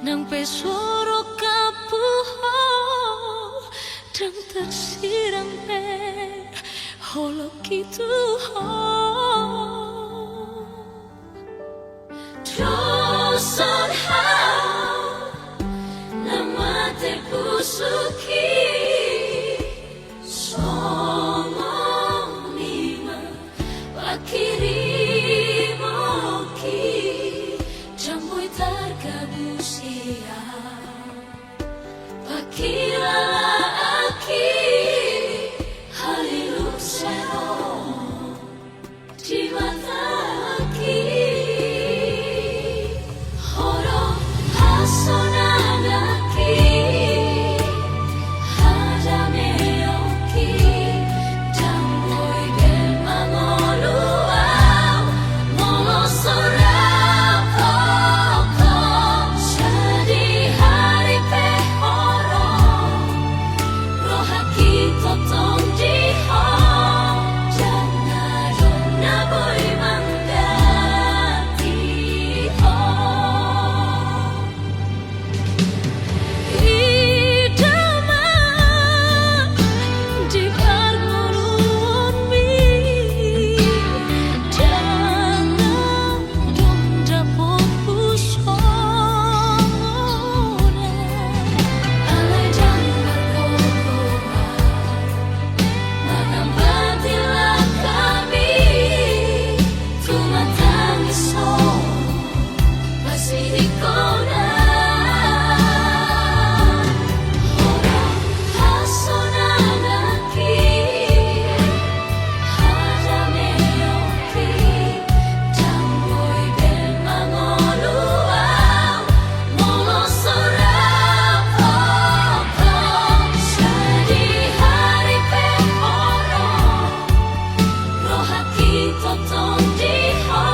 nang pesoro kapuho dan tersirang ner holo kitu ho Troson hao nama te pusuki Songo lima wakiri moki Jamboy targabusia Pakilala aki Haliluk sero Di mata aki Horo hasonan aki Hadame oki Jamboy gemangoluau Molo sorapoko Sedih hari pehoro Rohaki totong diho Jangan dona boy manggati ho Idama di parngurun mi Jangan dong dapur pusona Alay dan berkokoa Magambatilah kami Tumatangis ho Masih di kona Orang hasonan aki Hadame oki Jamboy gemangoluau Molo sorapoko Sedih hari pehoro Rohaki totong diho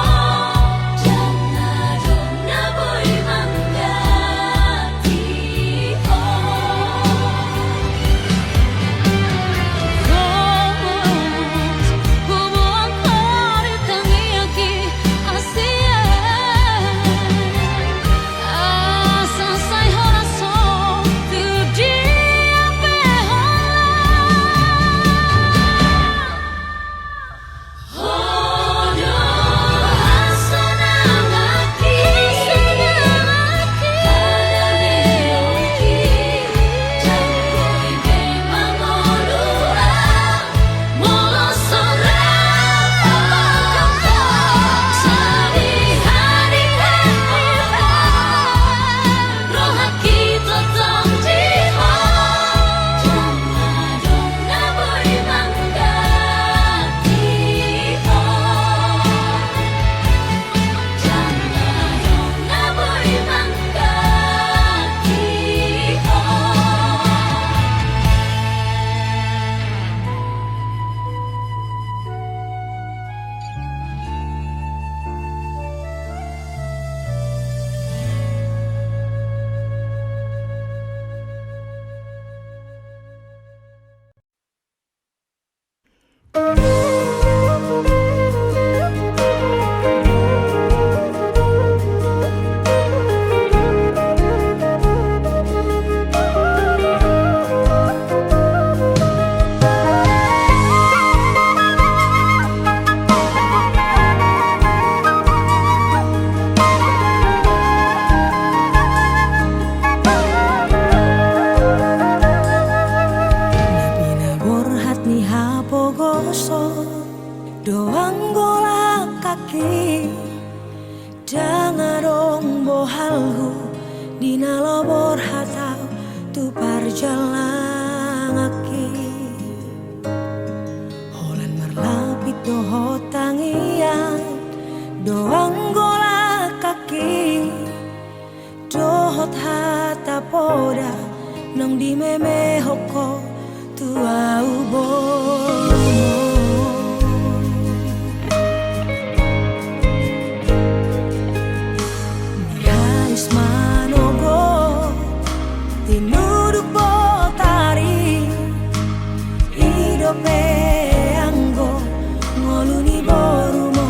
Jangan dona boy manggati ho Rose hubungan kari tangi aki asia Asa say horaso tu dia Hodo hasonan aki Hadame oki Jamboy gemangoluau Molo sorapoko Sedih hari pehoro Rohaki totong diho Jangan dona boy manggati ho Jangan dona boy manggati ho Napina borhat ni hapogoso Doang golak kaki Dangarong bohalhu Dinalo borhatau tu parjalang aki Holan marlapit doho tangian Doang golak kaki Dohot hata poda Nong di meme hoko tu au bomo Haris manogo tinuduk botari Idope anggo ngoluni borumo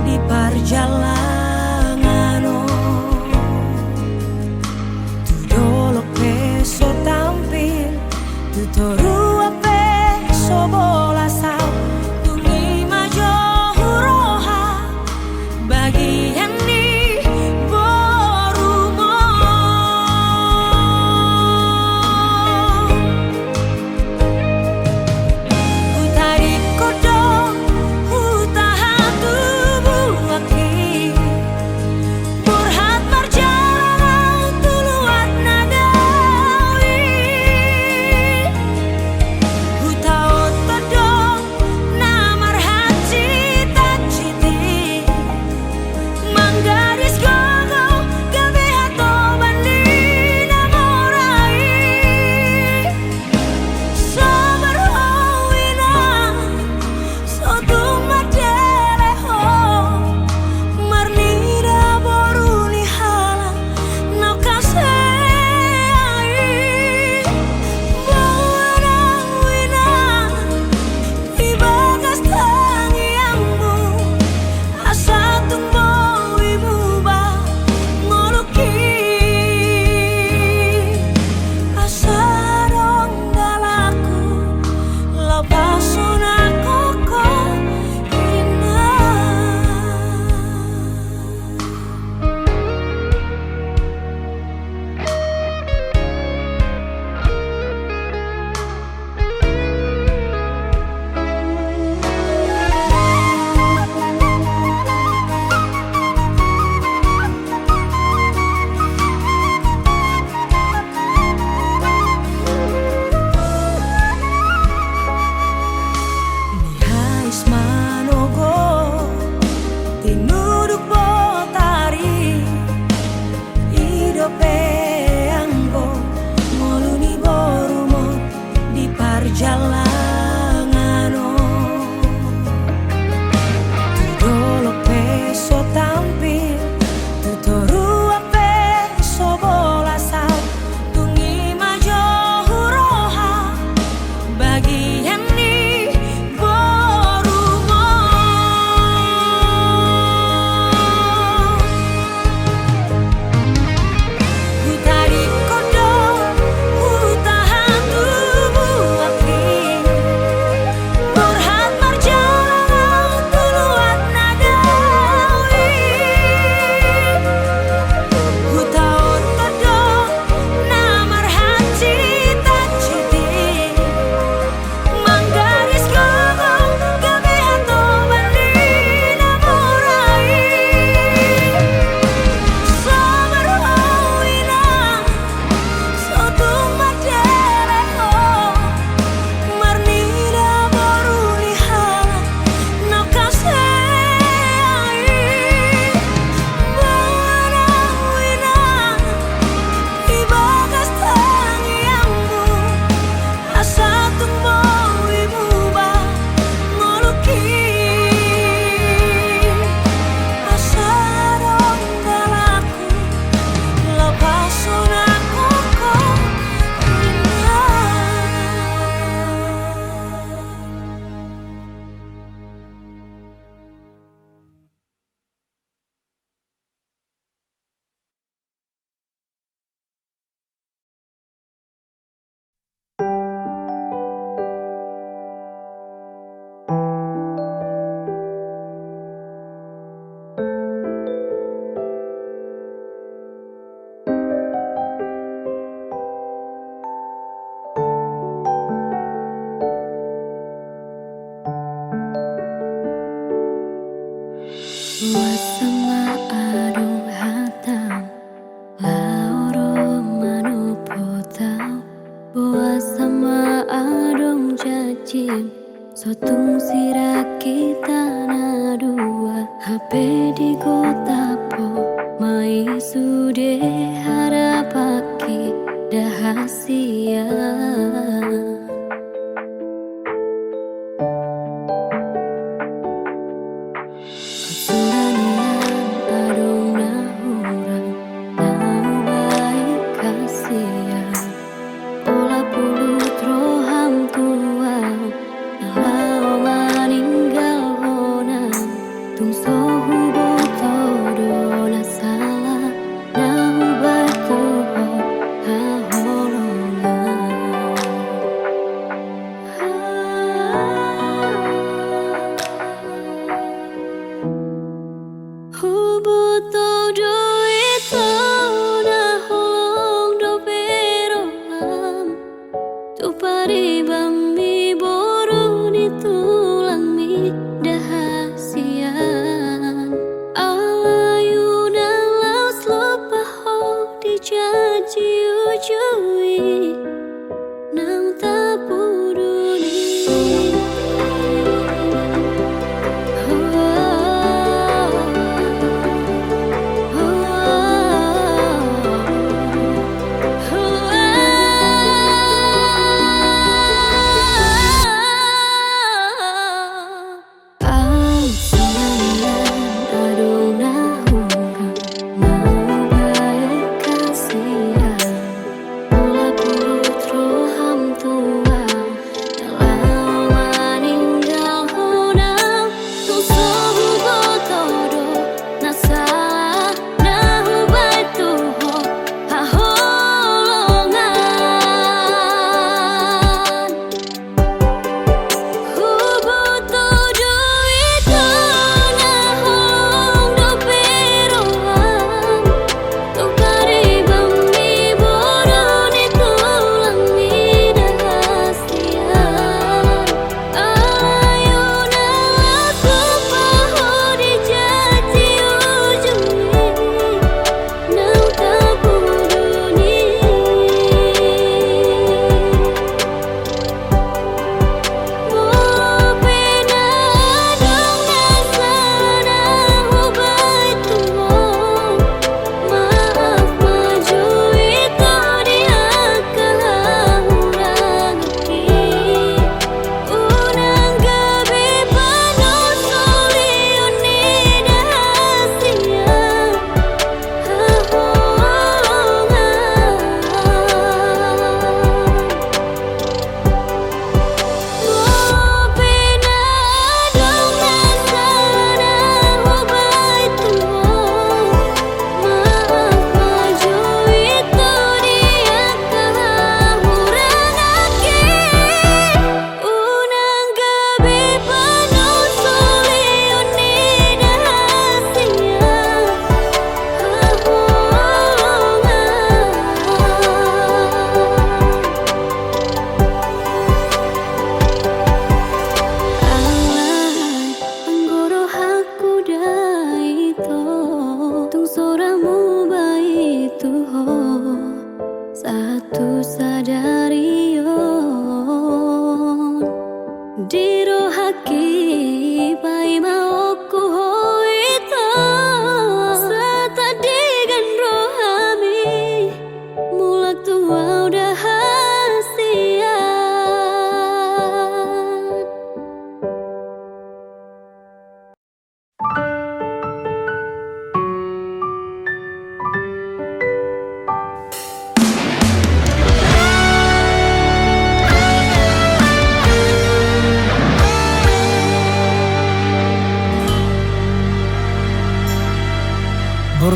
di parjalangan Sama adung hatam lauro manu potau Boa sama adung jajim sotung sira kita na dua HP di kota po mai sude harapake dahasia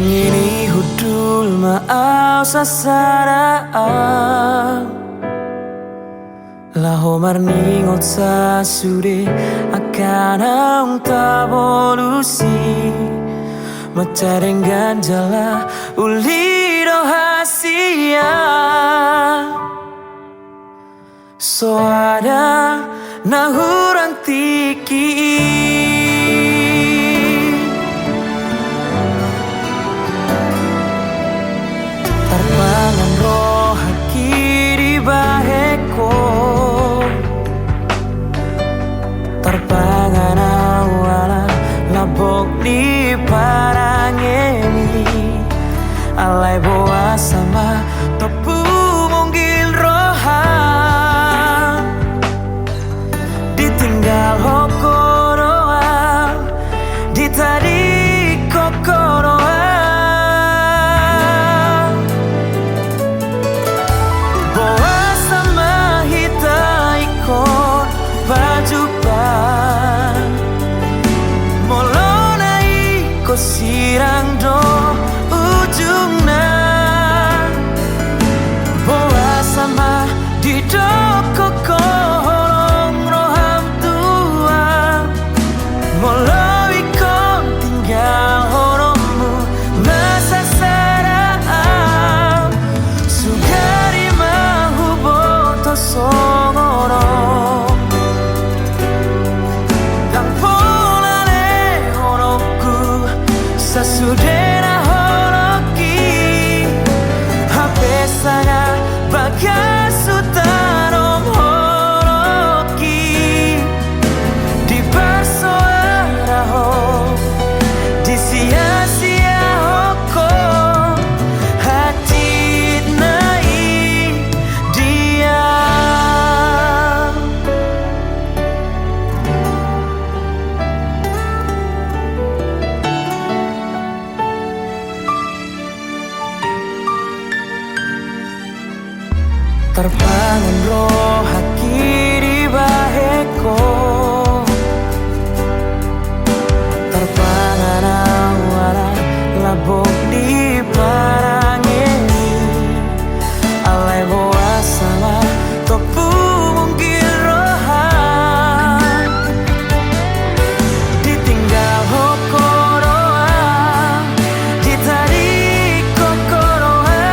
Ngini hudul maau sasaraan Laho marningot sa sude akan ang tabolusi Matarenggan jala ulido hasia So ada nahurang tiki parangeni alai boa sama topu mungkin rohan ditinggal hokoroa ditarik kokoroa boa sama hita ikon pajupan molona iko sirang do ujungna boa sama di doko kolong roham tua molo ikon tinggal horomu masa sarang sugari mahu boto songoro kang polane horoku sasudena horoki hape sana bagasutarong horoki di persoaraho di sia-sia hoko hati nai dia terbangun roh haki di baheko terbangun awara labok di parangeni alai boa sama topu mungkin rohan ditinggal hokoroa ditarik kokoroa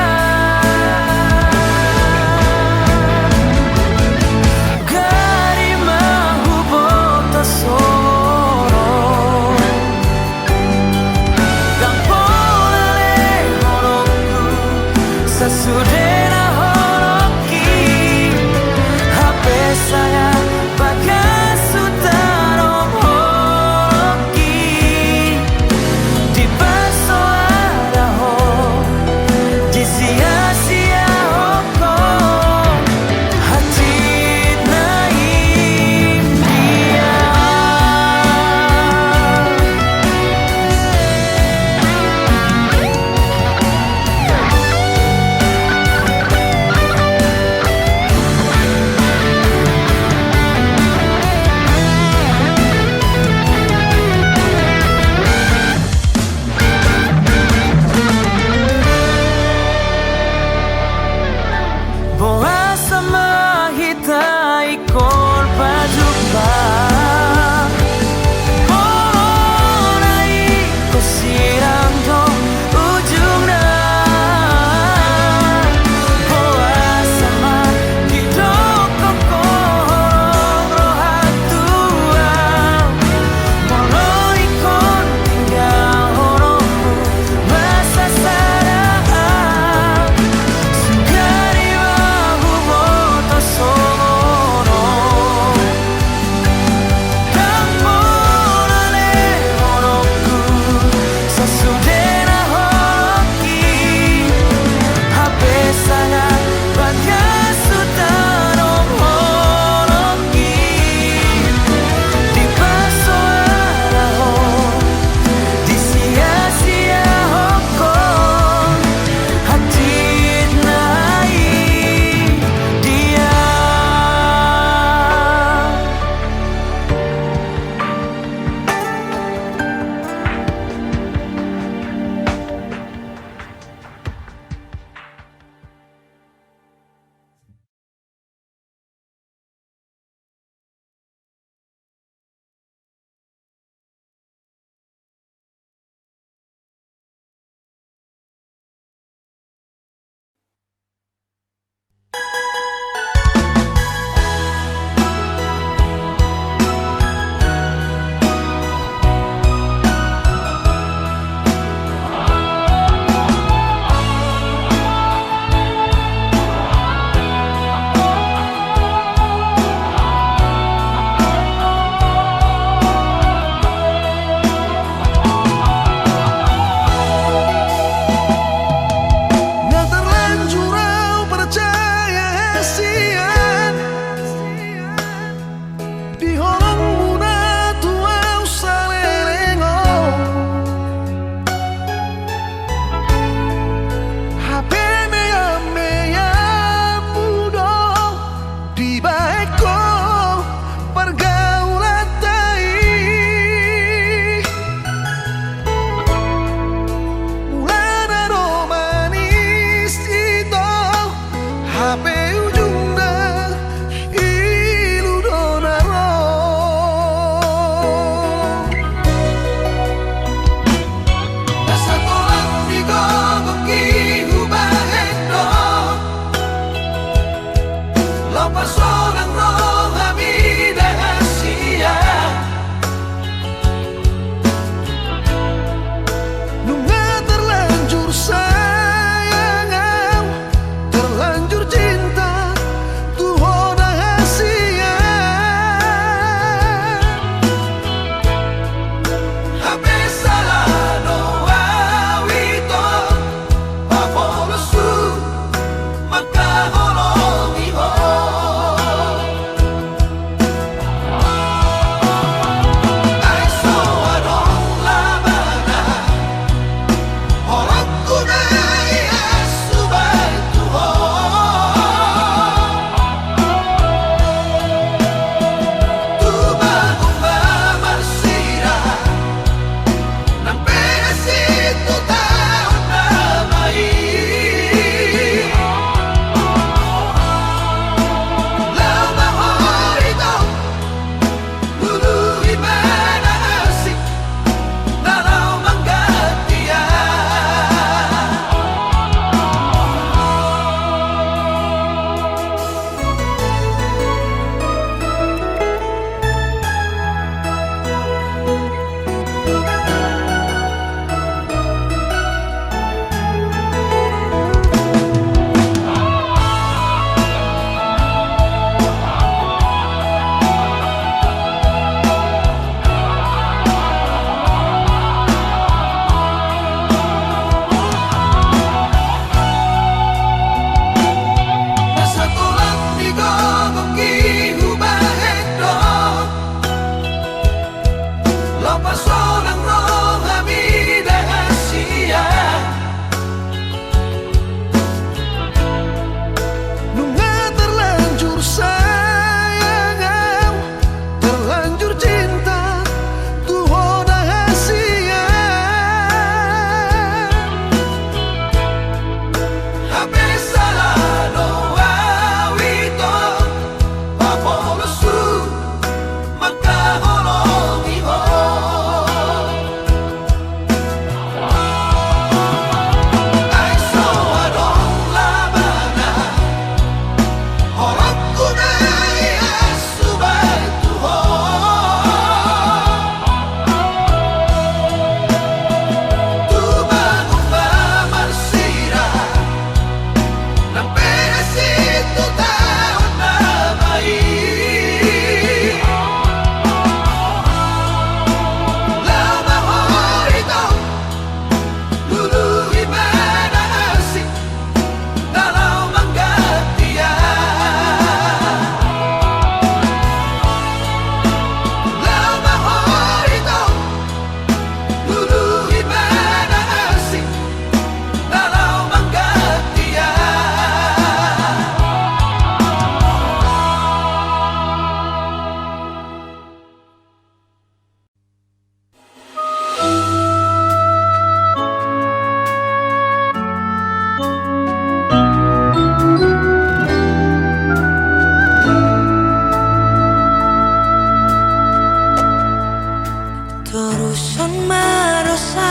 son marosa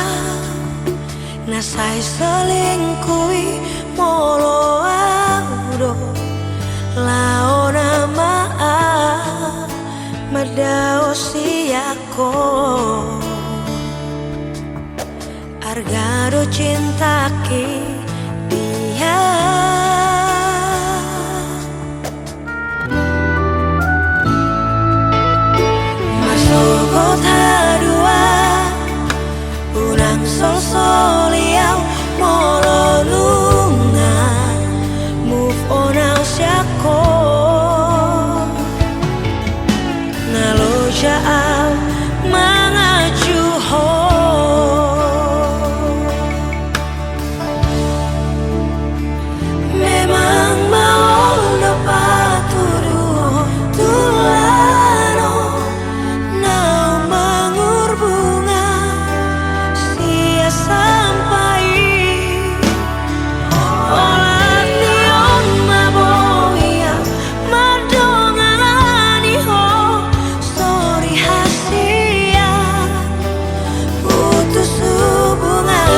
nasai selingkuhi molo audo laona maa madao siako argado cintaki dia masoko tadua unang sol soliau molo lunga move on au siako nalo jaau mangaju ho memang mau dapat tuduh tulano nau mangur bunga sia sampai olah nion maboya madongani ho story hasia putus hubungan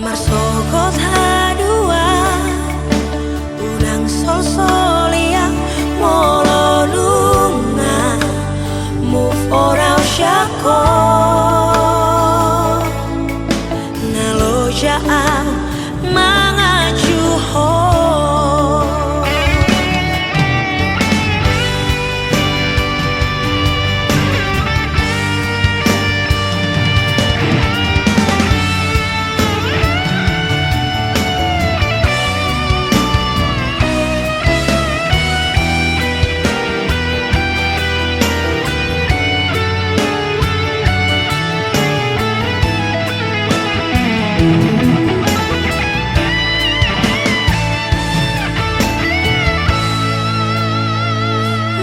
marsokot hadua unang sol solia molo lunga move orang syako nalo jaa mangaju ho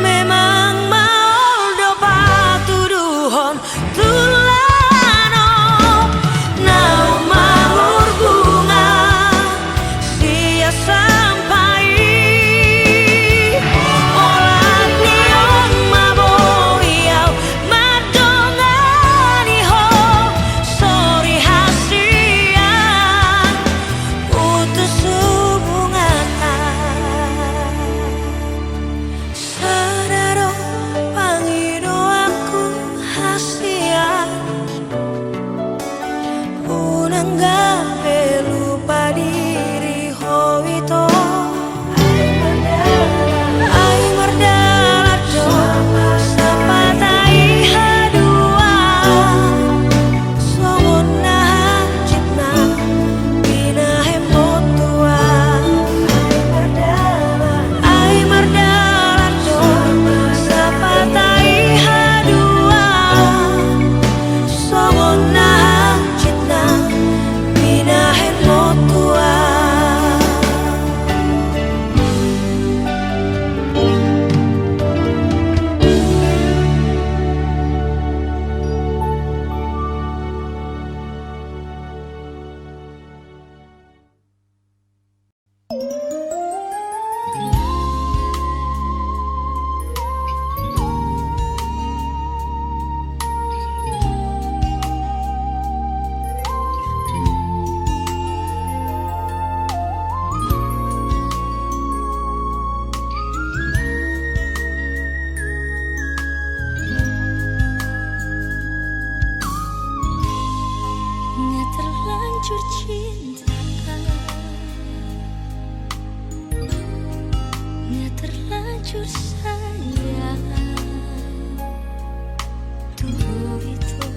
memang mau dapat tuduhan tulano nau mangur bunga sia sampai olah nion maboyau madongani ho sorry hasian putus hubungan sadaro pangido aku hasian unangga lupa diri hoito ai mardala do sapatai hadua songona citna binahe motua ai mardala do sapatai hadua songona citna binahe motua nggak terlanjur cinta nggak terlanjur sayang tubuh itu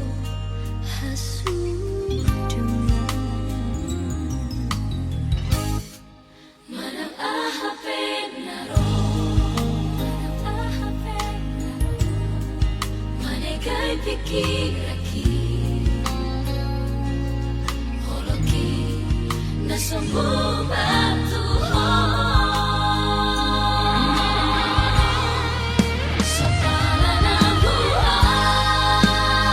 hasuh dengan manang ahape naro manang ahape naro manegai pikir lagi holoki nasomo batu ho sapala na buhay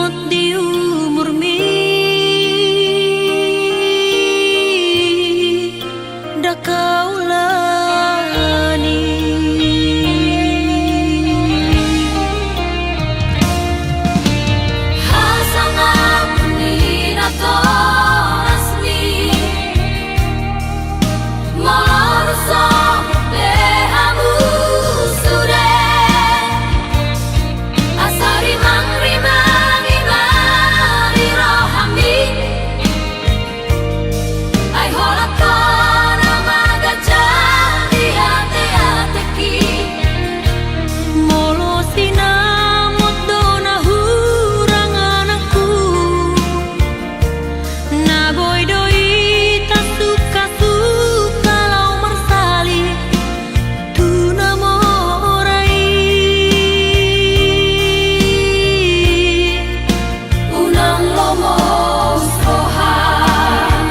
imut di umur mi da kaulani Hasangap ni nato asmi Moloruso behamu sude Asari mangrima ngimari rohami Ay holakon amaga jadi hati-hatiki molo sinamut dona hurangan aku na boy doi tak suka lau mersali tu namorai Unang lomos rohan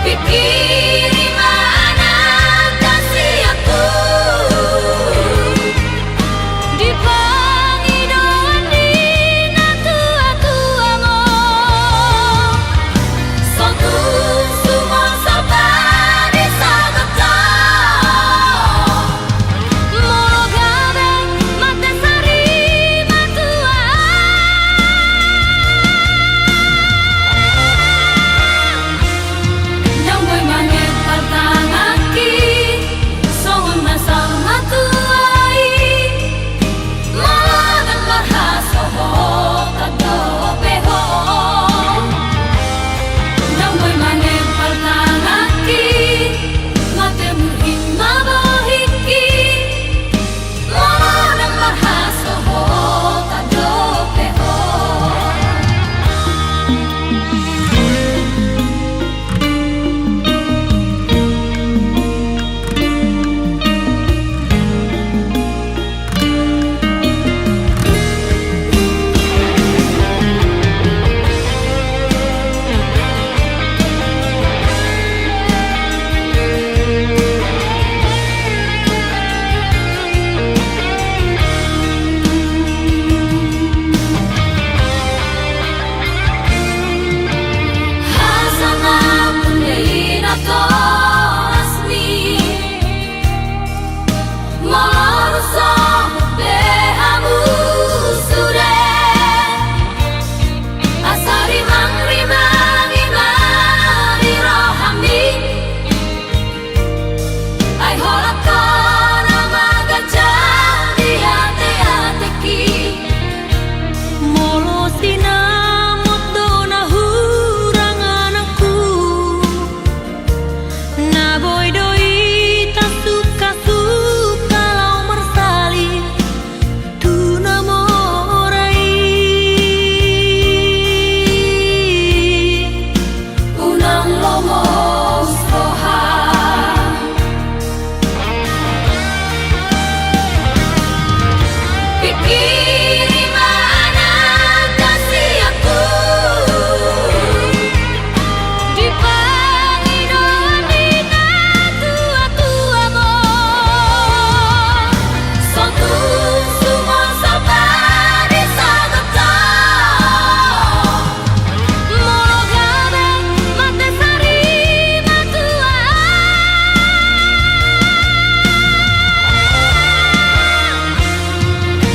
Pikiri mana kasih aku di pangidoan di tua-tua mo Suatu semua sabar di sagata molo gabe mate sari matua Yang boy mangit patangaki Songon masang matuai Malagan marhasoho kado peho Yang boy mangit patangaki Mate muhim mabohiki Malagan marhasoho kado peho Hasangap ni nato asmi Moloruso behamu sude Asari mangrima ngimari rohami Ay holakon amaga jadi hati-hatiki molo sinamut dona hurangan aku na boy doi tak suka lau mersali tu namorai Unang lomos rohan Pikiri mana kasih aku di pangidoan di tua-tua mo Suatu semua sabar di sagata molo gabe mate sari matua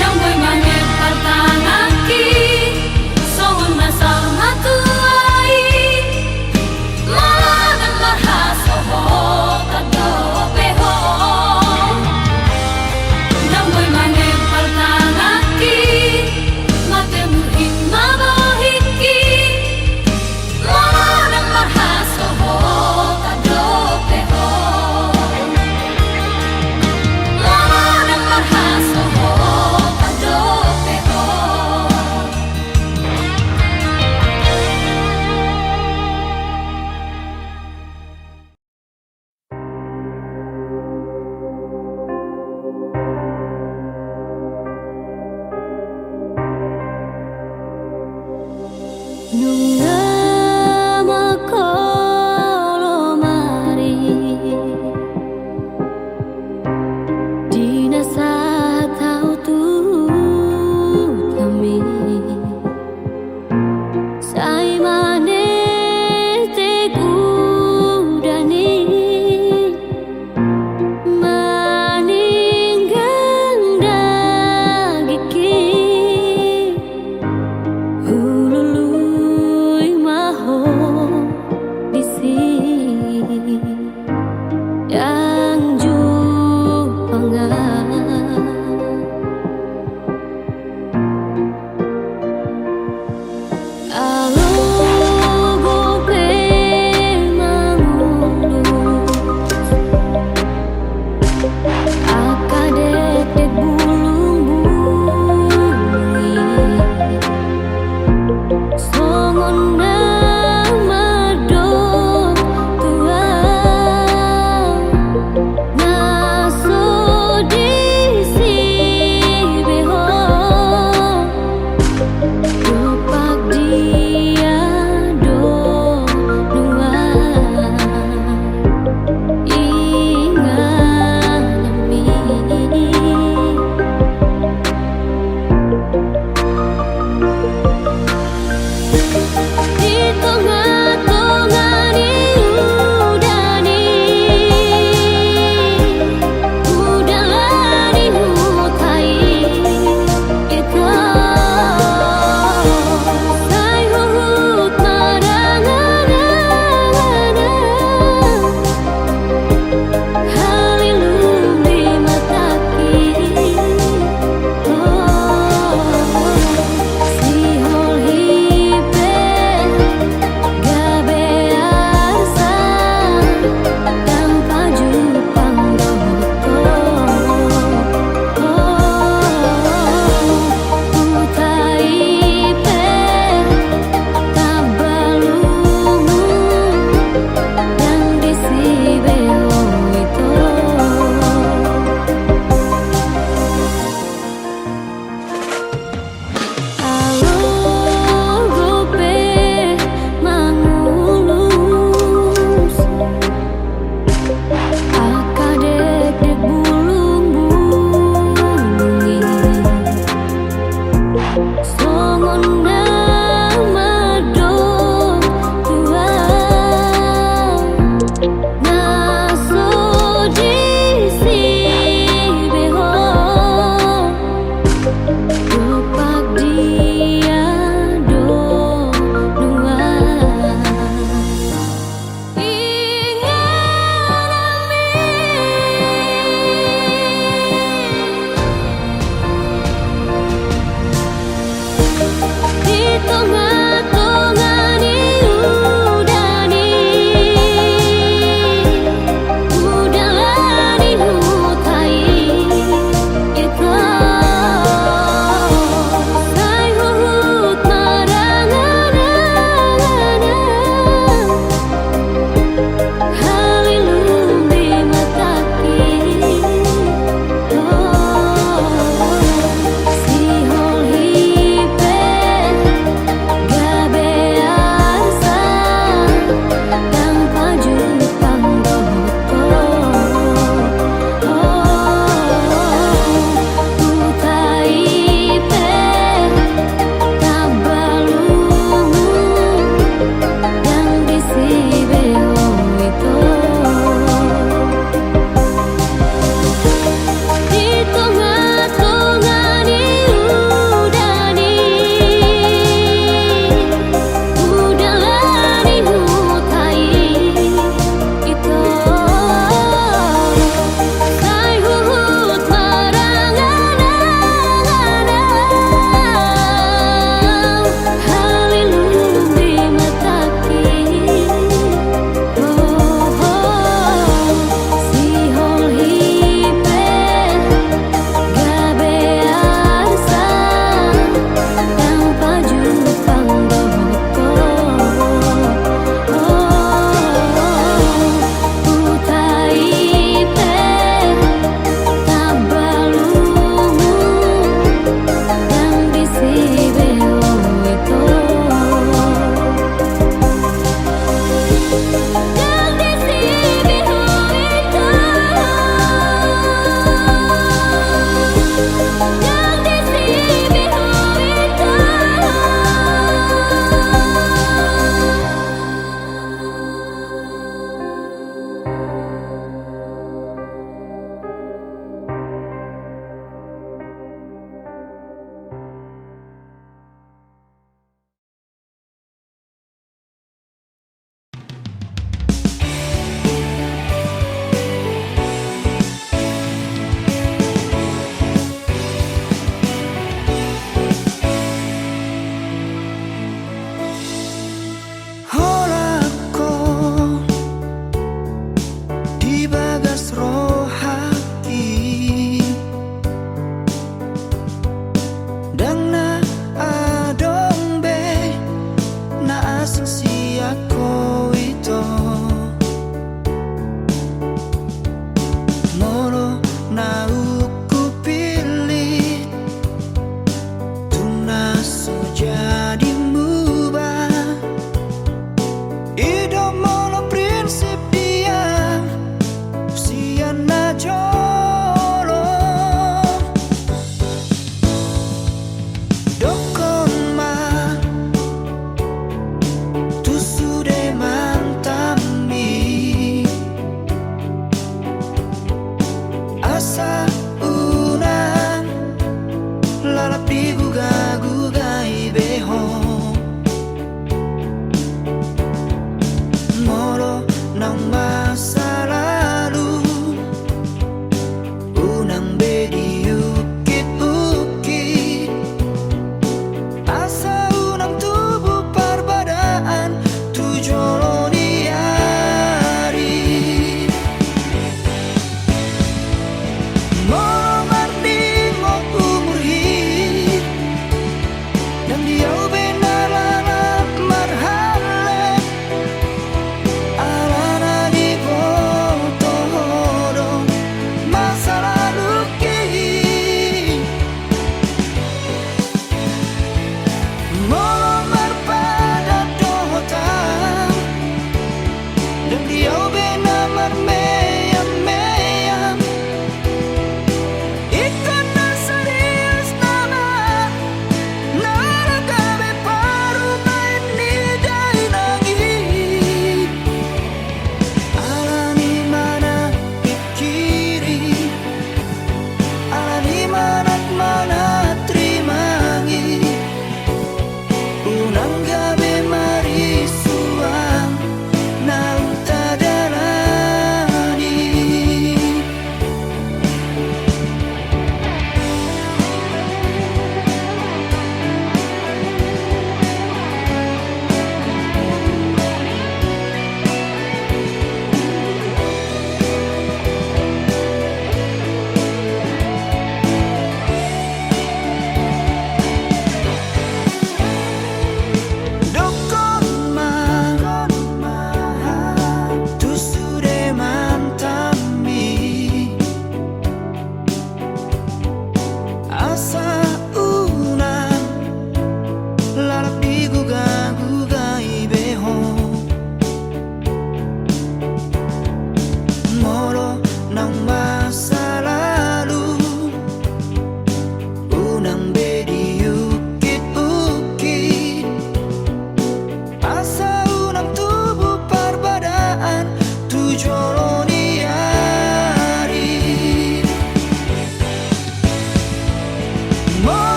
Yang boy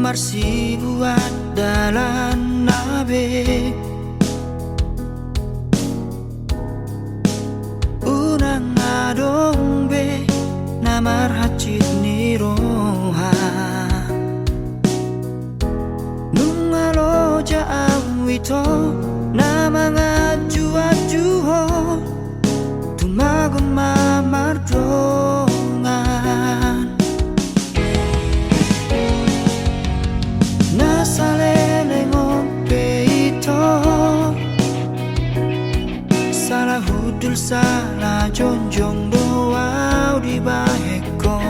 marsi buat dalan nabe unang adong be namar hacit ni roha nung alo jaang wito namanga juho tumagon mamardongan nasalele ngope ito salah hudul salah jonjong doa di baheko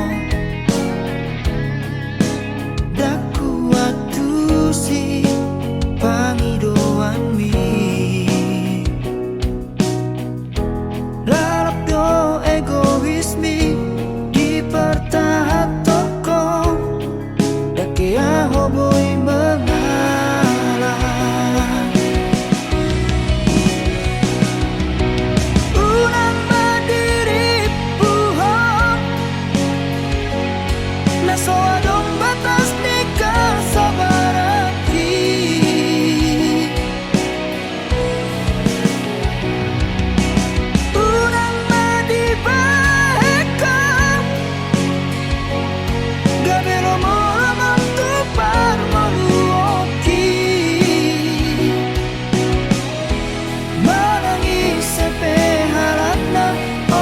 daku atu si pangidoan mi larap do egoismi di pertahat toko dake ahoboy mengalah unang mandiri puhon naso adong batas nikah sabaraki unang madibahekam gabelo moramang tupar maluoki manangis sepe harap na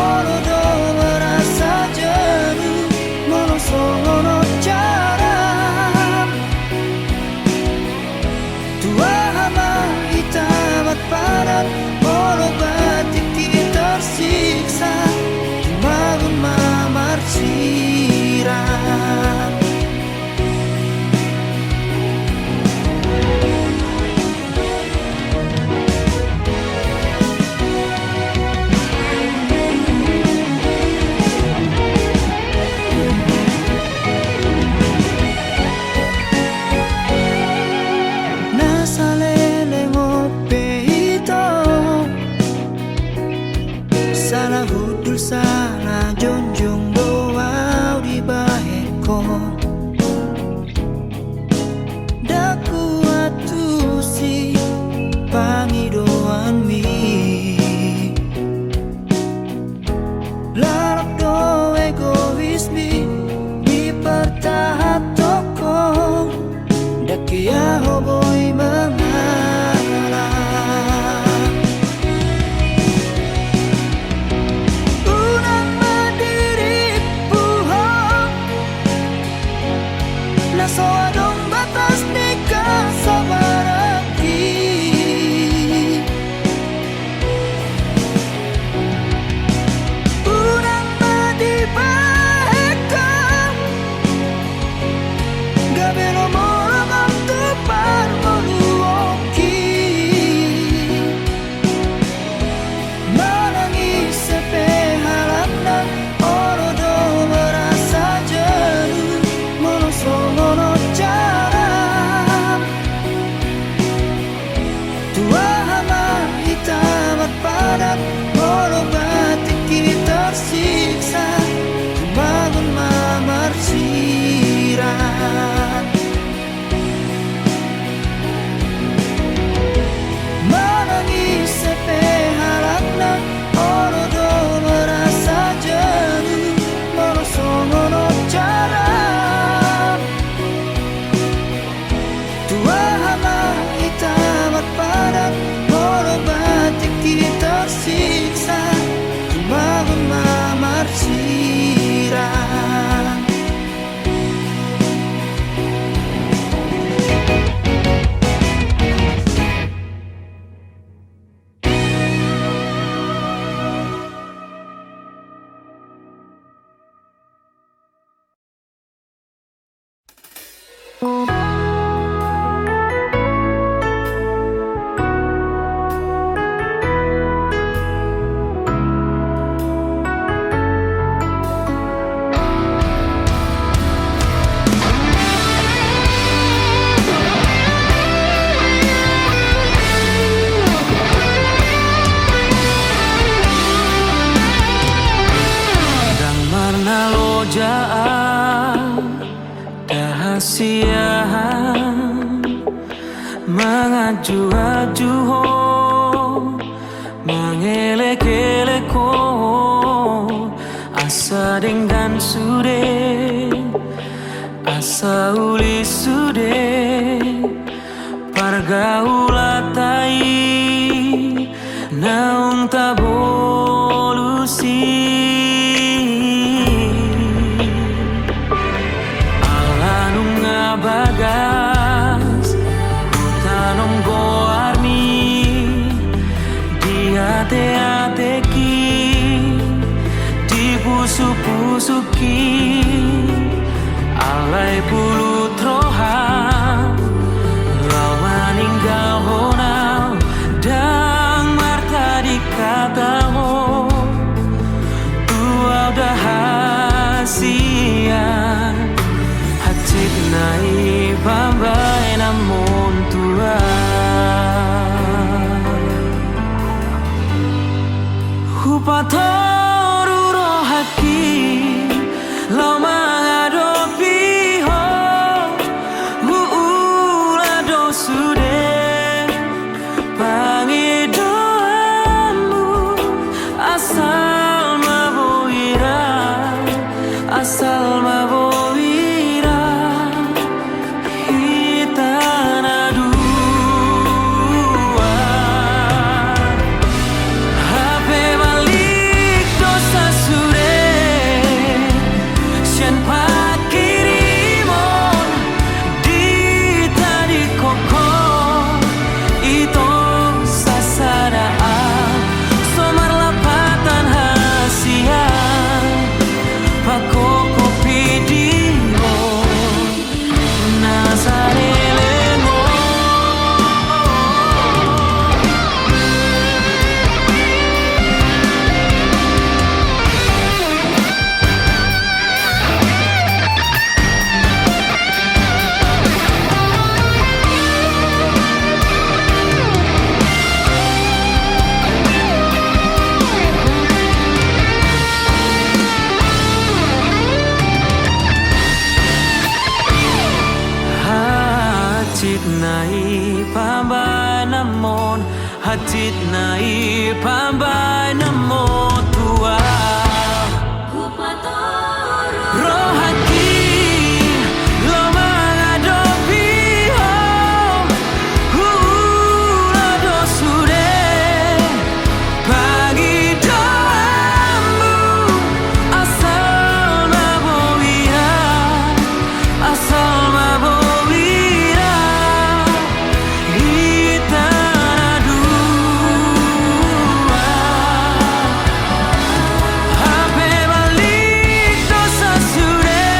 olodo merasa jenuh monosono cara tua hama hitamat padat olo batik tersiksa bangun mamar siram nasalele ngope ito salah hudul salah jonjong doa di baheko daku atu si pangidoan mi larap do egoismi di pertahat toko dake ahoboy mengalah unang mandiri puhon naso adong batas nikah sabaraki unang madibahekam gabelo moramang tupar maluoki manangis sepe harap na olodo merasa jenuh monosono cara tua hama hitamat padat olo batik kini tersiksa bangun mamar siram manangis sepe harap na olodo merasa jenuh monosono cara tua hama hitamat padat olo batik kini tersiksa bangun mamar siram Jaan kahasiahan aju-aju ho mengelek-elek ko asa dengan sude asa uli sude pargaulatai naung tabolusi alanung ngabagas utanong goarmi di ate-ateki di pusu-pusuki alai pulu trohan lau maninggal honau dang marta dikata ho tua udah hasian hati nai bambai namun tua hupatoru rohaki lau mengadopi ho uula dosude pangidoamu asal maboira hitana dua hape balik dosa sure sian pakirimon di tadi koko itu sasadaan somar lapatan hasian pako kopi dimo nasarelengo Hajit nai pambai namon hajit nai pambai namon tua rohaki lo mengadopi ho hula dosure pagi doamu asal maboira hitana dua hape balik dosa sure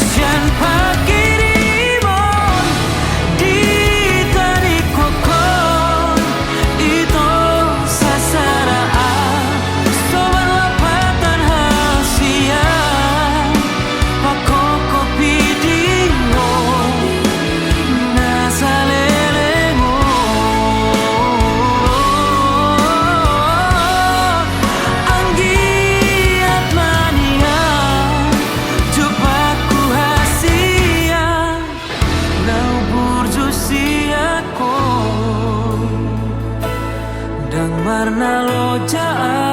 sian pakirimon di tadi kokon itu sasaraan sobar lapatan hasian pako kopi dimo nasalengo anggiat mania cobaku hasian nau burjusiako dang marna lojaan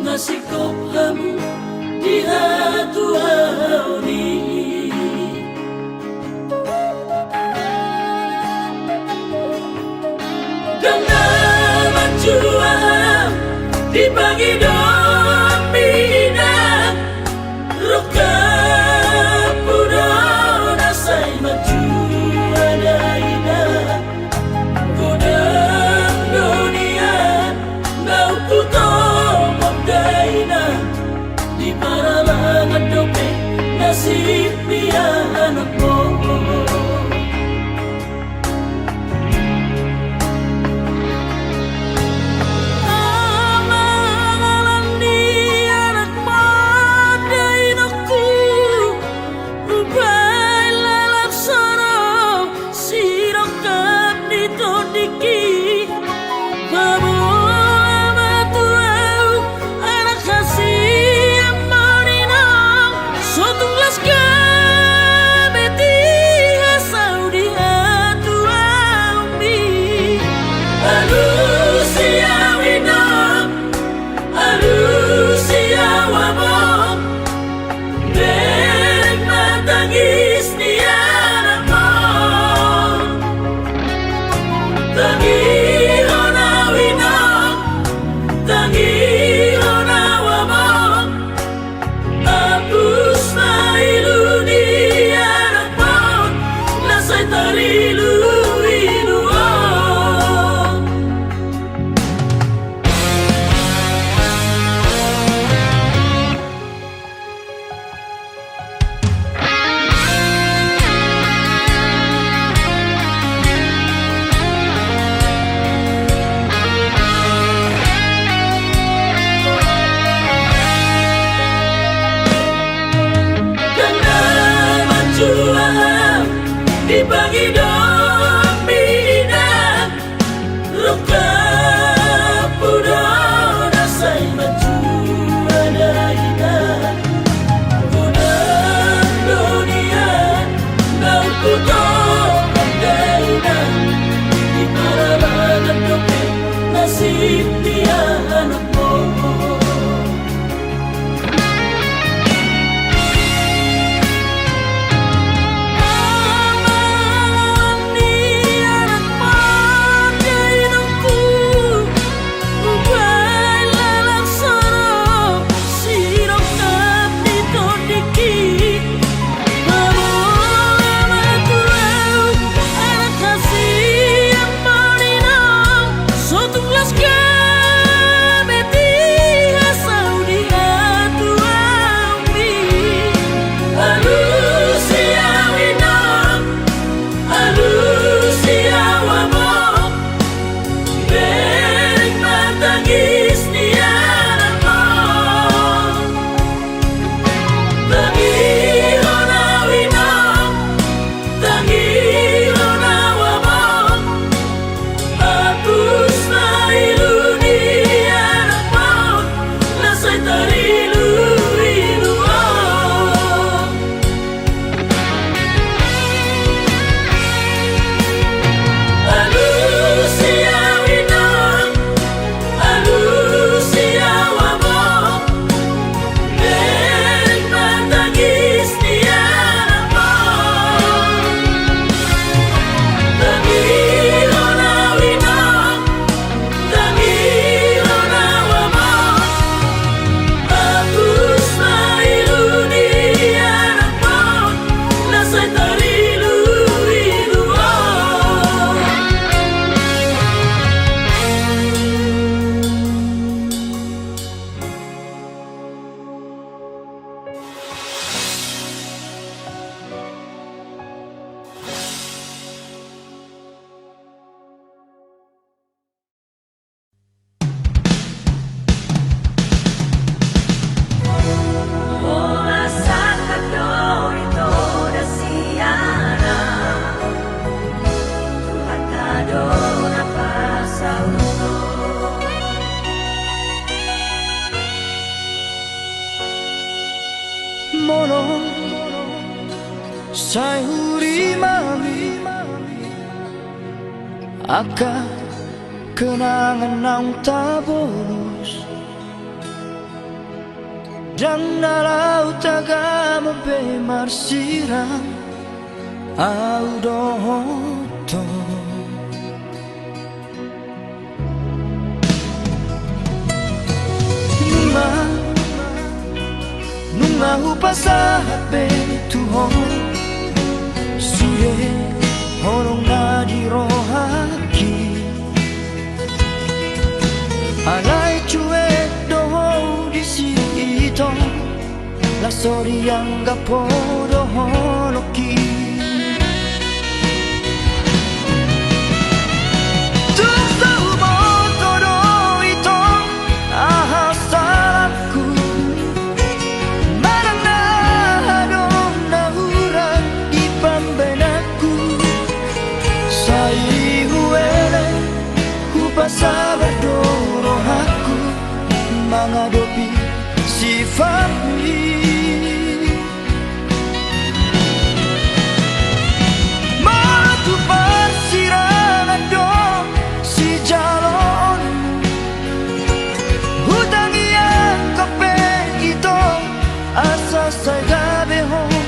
Nasikop kamu di hati dengan juang dibagi domina roka pudo nasai maju adaina godang dunia nau puto magdaina di paralangan dope nasib dia anak mo. Dibagi domina roka pudo nasai maju adaina godang dunia nau puto magdaina di paralangan dope nasib dia anak mo. mono sayuri mami aka kenangan nang tak bolos dan nalau taga mempemar sirang au dohoto pasahabe Tuhan sudah horong na dirohaki alai cuek doho di situ la sori yang gapodo holoki sabar dorong aku menghadapi sifat ini. Matu persirangan dong si jalon hutang yang kepen itu asa saya behong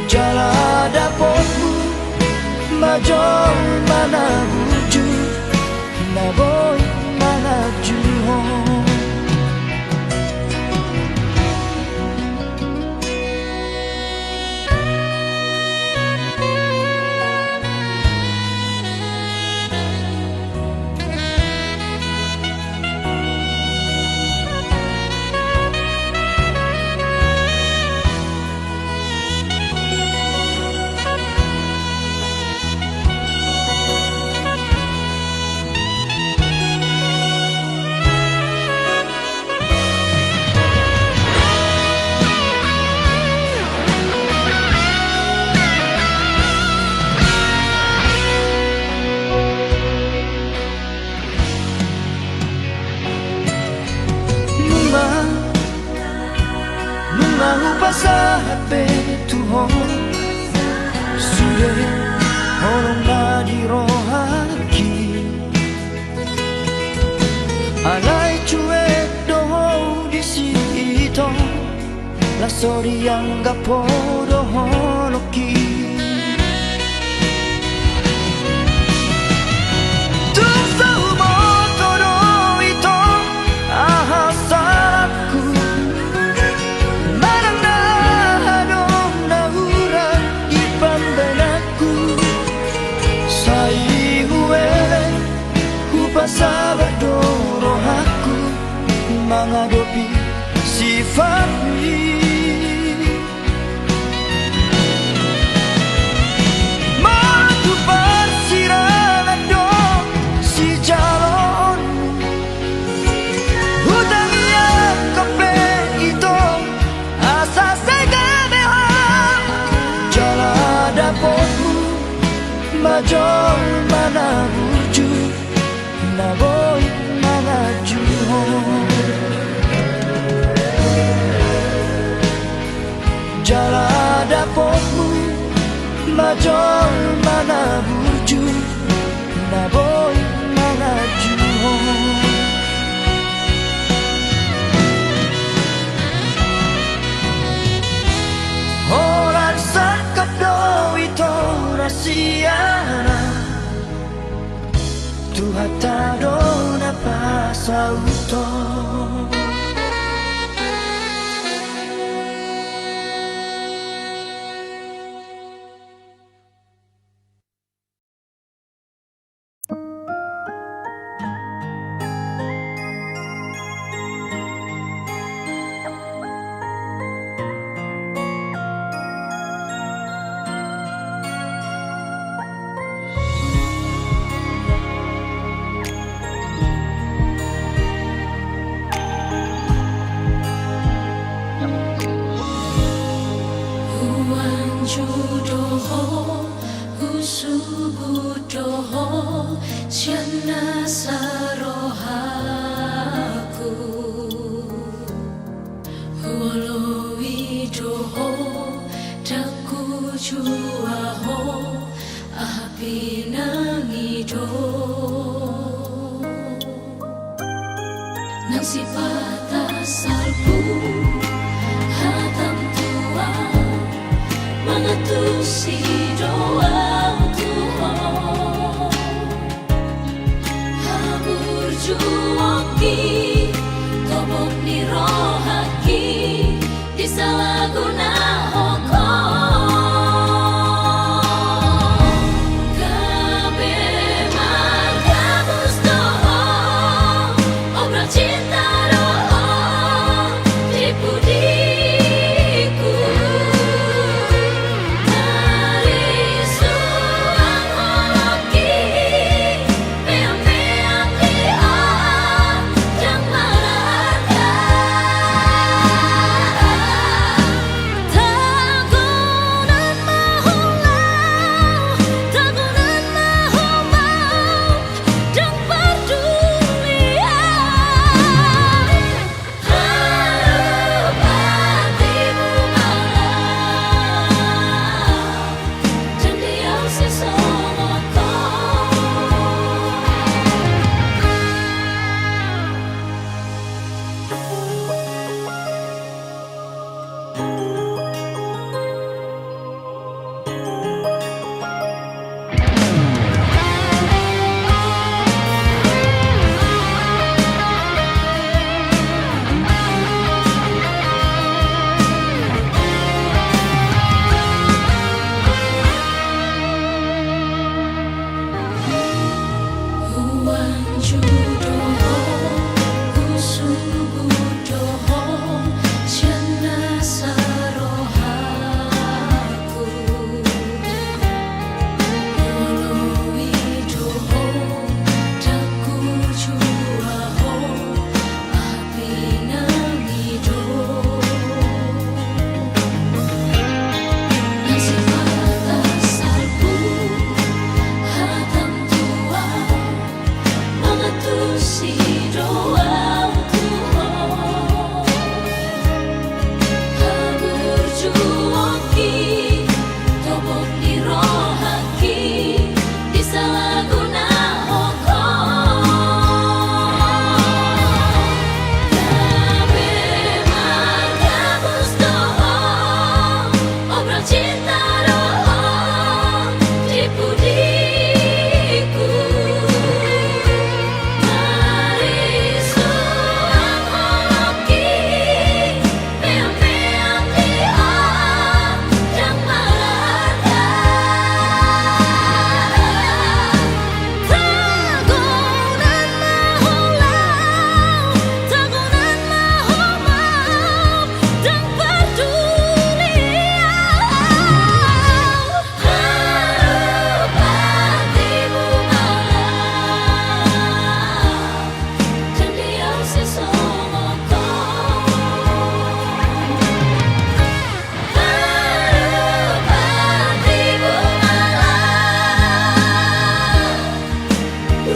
jala dapatmu major mana wujud na boy malaju home. Pasahabe Tuhan sudah horong na dirohaki alai cuek doho di situ la sori yang gapodo holoki sabar dorong aku menghadapi sifat ini. Matu persirangan dong si jalon hutang yang kepen itu asa saya behang jala dapatmu major mana wujud na boy malaju jala dapatmu major mana wujud na boy malaju orang sakap do itu rasiana Tuhan tak dona pasauto. Tobok ni rohaki di salagu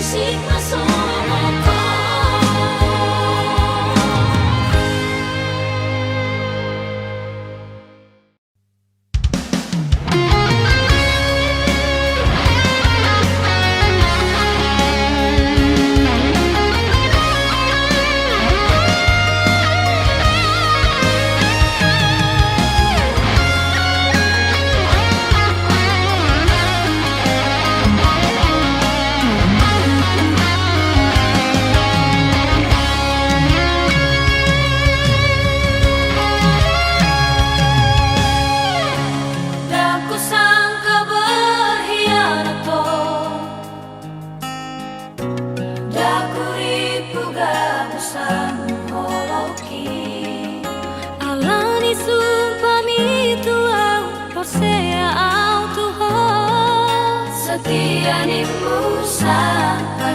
musik masuk Daku sangka berkhianat Daku ripu gabusan holoki Alani sumpami tuau Porsea auto setia ni pusaka